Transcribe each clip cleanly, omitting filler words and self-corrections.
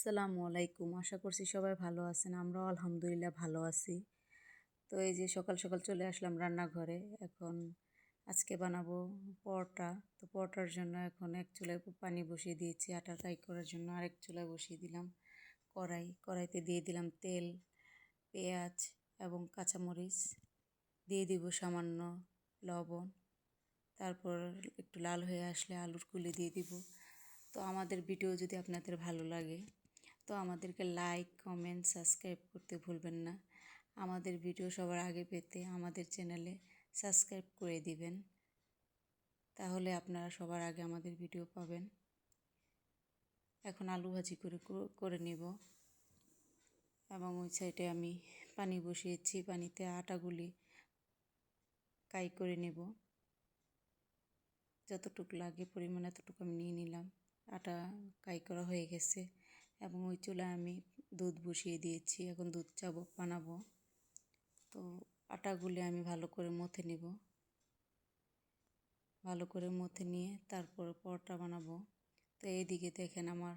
আসসালামু আলাইকুম। আশা করছি সবাই ভালো আছেন। আমরাও আলহামদুলিল্লাহ ভালো আছি। তো এই যে সকাল সকাল চলে আসলাম রান্নাঘরে। এখন আজকে বানাবো পরোটা। তো পরোটার জন্য এখন এক চুলায় পানি বসিয়ে দিয়েছি। আটা ফ্রাই করার জন্য আরেক চুলায় বসিয়ে দিলাম কড়াইতে দিয়ে দিলাম তেল, পেঁয়াজ এবং কাঁচামরিচ। দিয়ে দিব সামান্য লবণ। তারপর একটু লাল হয়ে আসলে আলুর কুলি দিয়ে দিব। তো আমাদের ভিডিও যদি আপনাদের ভালো লাগে তো আমাদেরকে লাইক, কমেন্ট, সাবস্ক্রাইব করতে ভুলবেন না। আমাদের ভিডিও সবার আগে পেতে আমাদের চ্যানেলে সাবস্ক্রাইব করে দিবেন, তাহলে আপনারা সবার আগে আমাদের ভিডিও পাবেন। এখন আলু ভাজি করে নিব এবং ওই সাইডে আমি পানি বসিয়েছি। পানিতে আটাগুলি কাই করে নেব। যতটুকু লাগে পরিমাণ এতটুকু আমি নিয়ে নিলাম। আটা কাই করা হয়ে গেছে এবং ওই চুলায় আমি দুধ বসিয়ে দিয়েছি। এখন দুধ চা বানাবো। তো আটাগুলি আমি ভালো করে মথে নিব। ভালো করে মথে নিয়ে তারপর পরোটা বানাবো। তো এইদিকে দেখেন আমার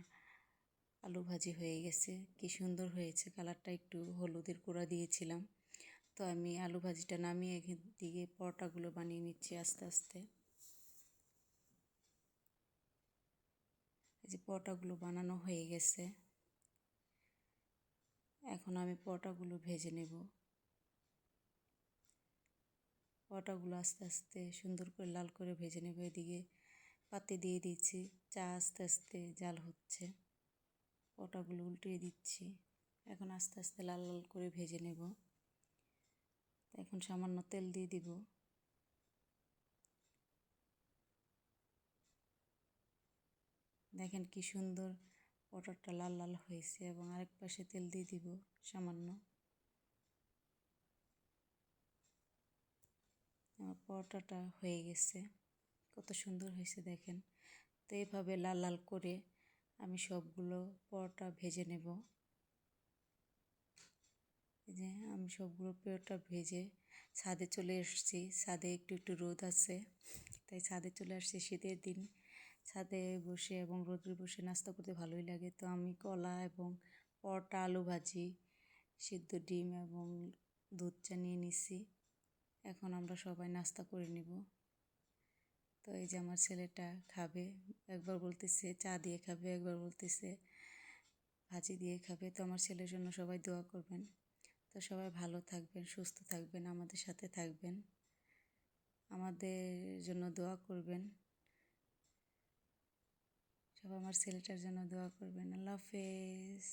আলু ভাজি হয়ে গেছে। কি সুন্দর হয়েছে, কালারটা একটু হলুদের গুঁড়া দিয়েছিলাম। তো আমি আলু ভাজিটা নামিয়ে দিকে পরোটাগুলো বানিয়ে নিচ্ছি আস্তে আস্তে। এই যে পরোটাগুলো বানানো হয়ে গেছে। এখন আমি পরোটাগুলো ভেজে নেব। পরোটাগুলো আস্তে আস্তে সুন্দর করে লাল করে ভেজে নেব। এদিকে পাতে দিয়ে দিচ্ছি চা, আস্তে আস্তে জাল হচ্ছে। পরোটাগুলো উল্টিয়ে দিচ্ছি। এখন আস্তে আস্তে লাল লাল করে ভেজে নেব। এখন সামান্য তেল দিয়ে দিব। দেখেন কি সুন্দর পরোটাটা লাল লাল হয়েছে এবং আরেক পাশে তেল দিয়ে দিব সামান্য। আমার পরোটাটা হয়ে গেছে। কত সুন্দর হয়েছে দেখেন। তো এইভাবে লাল লাল করে আমি সবগুলো পরোটা ভেজে নেব। এই যে আমি সবগুলো পরোটা ভেজে ছাদে চলে এসেছি। ছাদে একটু একটু রোদ আছে, তাই ছাদে চলে আসছি। শীতের দিন ছাদে বসে এবং রোদে বসে নাস্তা করতে ভালোই লাগে। তো আমি কলা এবং পরোটা, আলু ভাজি, সিদ্ধ ডিম এবং দুধ চা নিয়ে নিছি। এখন আমরা সবাই নাস্তা করে নেব। তো এই যে আমার ছেলেটা খাবে, একবার বলতেছে চা দিয়ে খাবে, একবার বলতেছে ভাজি দিয়ে খাবে। তো আমার ছেলের জন্য সবাই দোয়া করবেন। তো সবাই ভালো থাকবেন, সুস্থ থাকবেন, আমাদের সাথে থাকবেন, আমাদের জন্য দোয়া করবেন। সবাই আমার ছেলেটার জন্য দোয়া করবেন। আল্লাহ হাফেজ।